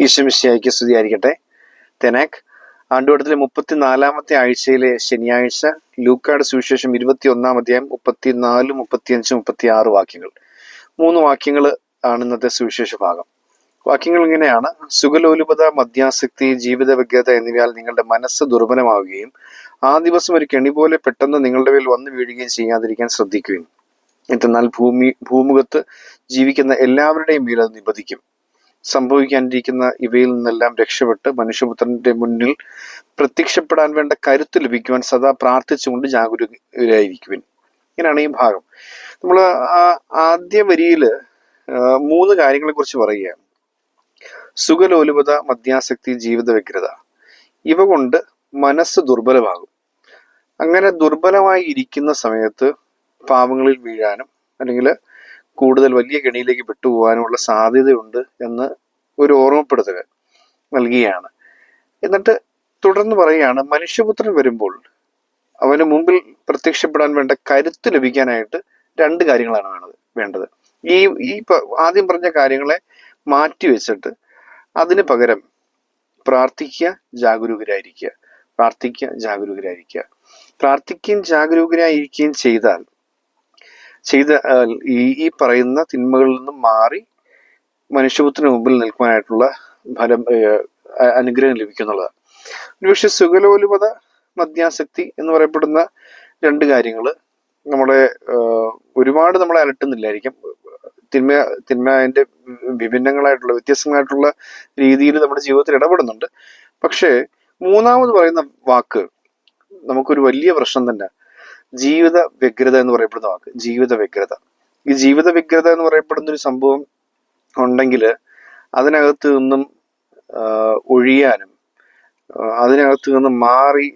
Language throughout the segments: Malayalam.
ഈശ്വമിശിഹായ്ക്ക് സ്തുതിയായിരിക്കട്ടെ. തെനാക് ആണ്ടുവട്ടത്തിലെ 34-ാമത്തെ ആഴ്ചയിലെ ശനിയാഴ്ച ലൂക്കാട് സുവിശേഷം 21-ാം അധ്യായം 34, 35, 36 വാക്യങ്ങൾ. 3 വാക്യങ്ങൾ ആണ് ഇന്നത്തെ സുവിശേഷ ഭാഗം. വാക്യങ്ങൾ ഇങ്ങനെയാണ്: സുഖലോലുപത, മദ്യാസക്തി, ജീവിത വ്യഗ്രത എന്നിവയാൽ നിങ്ങളുടെ മനസ്സ് ദുർബലമാവുകയും ആ ദിവസം ഒരു കെണി പോലെ പെട്ടെന്ന് നിങ്ങളുടെ മേൽ വന്നു വീഴുകയും ചെയ്യാതിരിക്കാൻ ശ്രദ്ധിക്കുകയും. എന്നാൽ ഭൂമുഖത്ത് ജീവിക്കുന്ന എല്ലാവരുടെയും മേൽ അത് നിബന്ധിക്കും. സംഭവിക്കാനിരിക്കുന്ന ഇവയിൽ നിന്നെല്ലാം രക്ഷപ്പെട്ട് മനുഷ്യപുത്രന്റെ മുന്നിൽ പ്രത്യക്ഷപ്പെടാൻ വേണ്ട കരുത്ത് ലഭിക്കുവാൻ സദാ പ്രാർത്ഥിച്ചുകൊണ്ട് ജാഗരൂകരായിരിക്കുവിൻ. ഇങ്ങനെയാണ് ഈ ഭാഗം. നമ്മൾ ആദ്യ വരിയില് 3 കാര്യങ്ങളെ കുറിച്ച് പറയുകയാണ്. സുഖലോലുപത, മദ്യാസക്തി, ജീവിത വ്യഗ്രത. ഇവ കൊണ്ട് മനസ്സ് ദുർബലമാകും. അങ്ങനെ ദുർബലമായി ഇരിക്കുന്ന സമയത്ത് പാപങ്ങളിൽ വീഴാനും അല്ലെങ്കിൽ കൂടുതൽ വലിയ കെണിയിലേക്ക് പെട്ടുപോകാനുമുള്ള സാധ്യതയുണ്ട് എന്ന് ഒരു ഓർമ്മപ്പെടുത്തൽ നൽകുകയാണ്. എന്നിട്ട് തുടർന്ന് പറയുകയാണ്, മനുഷ്യപുത്രൻ വരുമ്പോൾ അവന് മുമ്പിൽ പ്രത്യക്ഷപ്പെടാൻ വേണ്ട കരുത്ത് ലഭിക്കാനായിട്ട് 2 കാര്യങ്ങളാണ് വേണ്ടത്. ഈ ആദ്യം പറഞ്ഞ കാര്യങ്ങളെ മാറ്റി വെച്ചിട്ട് അതിന് പകരം പ്രാർത്ഥിക്കുക, ജാഗരൂകരായിരിക്കുക. പ്രാർത്ഥിക്കുക, ജാഗരൂകരായിരിക്കുക. പ്രാർത്ഥിക്കുകയും ജാഗരൂകരായിരിക്കുകയും ചെയ്താൽ ഈ പറയുന്ന തിന്മകളിൽ നിന്നും മാറി മനുഷ്യപുത്രന് മുമ്പിൽ നിൽക്കുവാനായിട്ടുള്ള അനുഗ്രഹം ലഭിക്കുന്നുള്ളതാണ്. ഒരുപക്ഷെ സുഖലോലുപത, മദ്യാസക്തി എന്ന് പറയപ്പെടുന്ന 2 കാര്യങ്ങൾ നമ്മളെ ഒരുപാട് നമ്മളെ അലട്ടുന്നില്ലായിരിക്കും. തിന്മ അതിന്റെ വിഭിന്നങ്ങളായിട്ടുള്ള വ്യത്യസ്തങ്ങളായിട്ടുള്ള രീതിയിൽ നമ്മുടെ ജീവിതത്തിൽ ഇടപെടുന്നുണ്ട്. പക്ഷേ മൂന്നാമത് പറയുന്ന വാക്ക് നമുക്കൊരു വലിയ പ്രശ്നം തന്നെ. ജീവിത വ്യഗ്രത എന്ന് പറയപ്പെടുന്ന വാക്ക്, ജീവിത വ്യഗ്രത. ഈ ജീവിത വ്യഗ്രത എന്ന് പറയപ്പെടുന്ന ഒരു സംഭവം ഉണ്ടെങ്കിൽ അതിനകത്ത് നിന്നും ഒഴിയാനും അതിനകത്ത് നിന്നും മാറി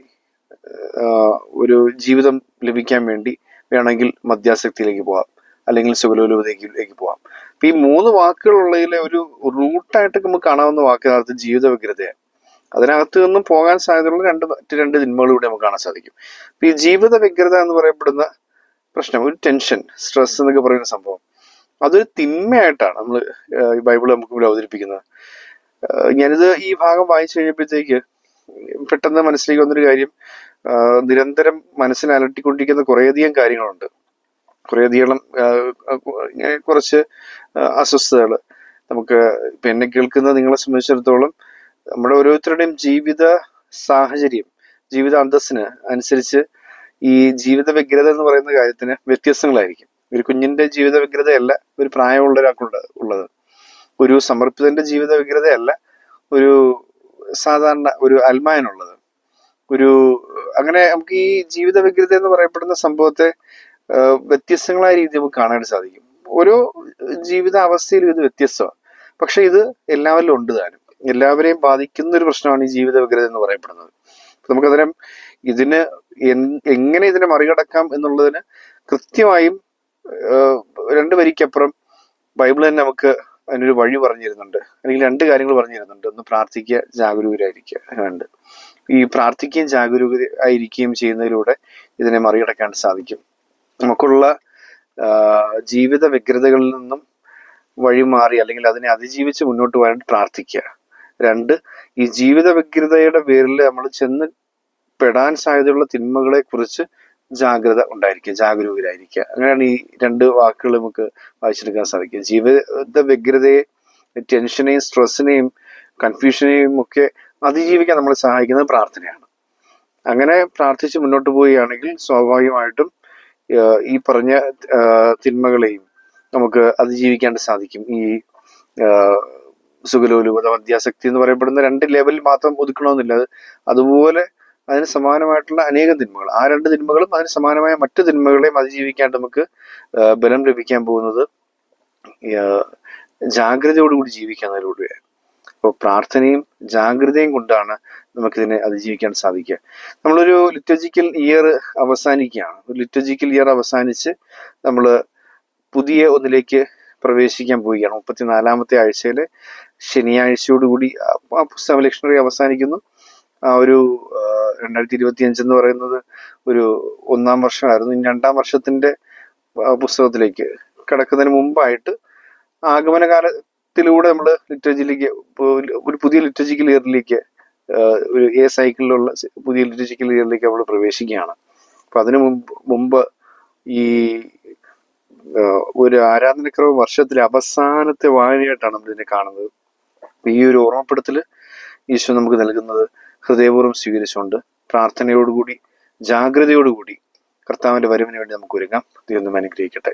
ഒരു ജീവിതം ലഭിക്കാൻ വേണ്ടി വേണമെങ്കിൽ മദ്യാസക്തിയിലേക്ക് പോവാം, അല്ലെങ്കിൽ സുഖലോലുപതയിലേക്ക് പോവാം. അപ്പൊ ഈ 3 വാക്കുകളുള്ളതിലെ ഒരു റൂട്ടായിട്ട് നമുക്ക് കാണാവുന്ന വാക്കിനകത്ത് ജീവിത വ്യഗ്രതയാണ്. അതിനകത്ത് നിന്നും പോകാൻ സാധ്യതയുള്ള മറ്റ് 2 തിന്മകൾ കൂടി നമുക്ക് കാണാൻ സാധിക്കും. അപ്പൊ ഈ ജീവിത വ്യഗ്രത എന്ന് പറയപ്പെടുന്ന പ്രശ്നം, ഒരു ടെൻഷൻ, സ്ട്രെസ് എന്നൊക്കെ പറയുന്ന സംഭവം, അതൊരു തിന്മയായിട്ടാണ് നമ്മൾ ബൈബിൾ നമുക്ക് ഇവിടെ അവതരിപ്പിക്കുന്നത്. ഞാനിത് ഈ ഭാഗം വായിച്ചു കഴിഞ്ഞപ്പോഴത്തേക്ക് പെട്ടെന്ന് മനസ്സിലേക്ക് വന്നൊരു കാര്യം, നിരന്തരം മനസ്സിനെ അലട്ടിക്കൊണ്ടിരിക്കുന്ന കുറേയധികം കാര്യങ്ങളുണ്ട്. കുറേയധികം കുറച്ച് അസ്വസ്ഥതകൾ നമുക്ക് ഇപ്പം എന്നെ കേൾക്കുന്ന നിങ്ങളെ സംബന്ധിച്ചിടത്തോളം നമ്മുടെ ഓരോരുത്തരുടെയും ജീവിത സാഹചര്യം, ജീവിത അന്തസ്സിന് അനുസരിച്ച് ഈ ജീവിത വ്യഗ്രത എന്ന് പറയുന്ന കാര്യത്തിന് വ്യത്യസ്തങ്ങളായിരിക്കും. ഒരു കുഞ്ഞിന്റെ ജീവിത വ്യഗ്രതയല്ല ഒരു പ്രായമുള്ള ഒരാൾക്കുള്ളത്. ഒരു സമർപ്പിതന്റെ ജീവിത വ്യഗ്രതയല്ല ഒരു സാധാരണ ഒരു അൽമായനുള്ളത്. അങ്ങനെ നമുക്ക് ഈ ജീവിത വ്യഗ്രത എന്ന് പറയപ്പെടുന്ന സംഭവത്തെ വ്യത്യസ്തങ്ങളായ രീതി നമുക്ക് കാണാൻ സാധിക്കും. ഓരോ ജീവിത അവസ്ഥയിലും ഇത് വ്യത്യസ്തമാണ്. പക്ഷെ ഇത് എല്ലാവരിലും ഉണ്ട് താനും. എല്ലാവരെയും ബാധിക്കുന്ന ഒരു പ്രശ്നമാണ് ഈ ജീവിത വ്യഗ്രത എന്ന് പറയപ്പെടുന്നത്. നമുക്കതിനും എങ്ങനെ ഇതിനെ മറികടക്കാം എന്നുള്ളതിന് കൃത്യമായും 2 വരിക്കപ്പുറം ബൈബിൾ തന്നെ നമുക്ക് അതിനൊരു വഴി പറഞ്ഞു തരുന്നുണ്ട്, അല്ലെങ്കിൽ 2 കാര്യങ്ങൾ പറഞ്ഞു തരുന്നുണ്ട്. ഒന്ന് പ്രാർത്ഥിക്കുക, ജാഗരൂകരായിരിക്കുക. 2 ഈ പ്രാർത്ഥിക്കുകയും ജാഗരൂകരായിരിക്കുകയും ചെയ്യുന്നതിലൂടെ ഇതിനെ മറികടക്കാൻ സാധിക്കും. നമുക്കുള്ള ജീവിത വ്യഗ്രതകളിൽ നിന്നും വഴിമാറി അല്ലെങ്കിൽ അതിനെ അതിജീവിച്ച് മുന്നോട്ട് പോകാനായിട്ട് പ്രാർത്ഥിക്കുക. 2 ഈ ജീവിത വ്യഗ്രതയുടെ പേരിൽ നമ്മൾ ചെന്ന് പെടാൻ സാധ്യതയുള്ള തിന്മകളെ കുറിച്ച് ജാഗ്രത ഉണ്ടായിരിക്കുക, ജാഗരൂകരായിരിക്കുക. അങ്ങനെയാണ് ഈ 2 വാക്കുകൾ നമുക്ക് വായിച്ചെടുക്കാൻ സാധിക്കുക. ജീവിത വ്യഗ്രതയെ, ടെൻഷനെയും സ്ട്രെസ്സിനെയും കൺഫ്യൂഷനെയും ഒക്കെ അതിജീവിക്കാൻ നമ്മളെ സഹായിക്കുന്നത് പ്രാർത്ഥനയാണ്. അങ്ങനെ പ്രാർത്ഥിച്ച് മുന്നോട്ട് പോവുകയാണെങ്കിൽ സ്വാഭാവികമായിട്ടും ഈ പറഞ്ഞ തിന്മകളെയും നമുക്ക് അതിജീവിക്കാൻ സാധിക്കും. ഈ സുഖലോലുപത, മദ്യാസക്തി എന്ന് പറയപ്പെടുന്ന 2 ലെവലിൽ മാത്രം ഒതുക്കണമെന്നില്ല. അതുപോലെ അതിന് സമാനമായിട്ടുള്ള അനേകം തിന്മകൾ, ആ 2 തിന്മകളും അതിന് സമാനമായ മറ്റു തിന്മകളെയും അതിജീവിക്കാൻ നമുക്ക് ബലം ലഭിക്കാൻ പോകുന്നത് ജാഗ്രതയോടുകൂടി ജീവിക്കുന്നതിലൂടെയാണ്. അപ്പോൾ പ്രാർത്ഥനയും ജാഗ്രതയും കൊണ്ടാണ് നമുക്കിതിനെ അതിജീവിക്കാൻ സാധിക്കുക. നമ്മളൊരു ലിറ്റർജിക്കൽ ഇയർ അവസാനിക്കുകയാണ്. ഒരു ലിറ്റർജിക്കൽ ഇയർ അവസാനിച്ച് നമ്മൾ പുതിയ ഒന്നിലേക്ക് പ്രവേശിക്കാൻ പോവുകയാണ്. 34-ാമത്തെ ആഴ്ചയിലെ ശനിയാഴ്ചയോടുകൂടി ആ പുസ്തക ലക്ഷണറി അവസാനിക്കുന്നു. ആ ഒരു 2025 എന്ന് പറയുന്നത് ഒരു 1-ാം വർഷമായിരുന്നു. ഇനി 2-ാം വർഷത്തിന്റെ പുസ്തകത്തിലേക്ക് കടക്കുന്നതിന് മുമ്പായിട്ട് ആഗമനകാല ഓർമ്മപ്പെടുത്തിലൂടെ നമ്മൾ ലിറ്റർജിയിലേക്ക് ഒരു പുതിയ ലിറ്റർജിക്കൽ ഇയറിലേക്ക് ഒരു സൈക്കിളിലുള്ള പുതിയ ലിറ്റർജിക്കൽ ഇയറിലേക്ക് നമ്മൾ പ്രവേശിക്കുകയാണ്. അപ്പൊ അതിനു മുമ്പ് ഈ ഒരു ആരാധനക്രമ വർഷത്തിലെ അവസാനത്തെ വായനയായിട്ടാണ് നമ്മൾ ഇതിനെ കാണുന്നത്. ഈ ഒരു ഓർമ്മപ്പെടുത്തല് ഈശോ നമുക്ക് നൽകുന്നത് ഹൃദയപൂർവ്വം സ്വീകരിച്ചുകൊണ്ട് പ്രാർത്ഥനയോടുകൂടി ജാഗ്രതയോടുകൂടി കർത്താവിന്റെ വരവിന് വേണ്ടി നമുക്ക് ഒരുങ്ങാം. ദൈവം അനുഗ്രഹിക്കട്ടെ.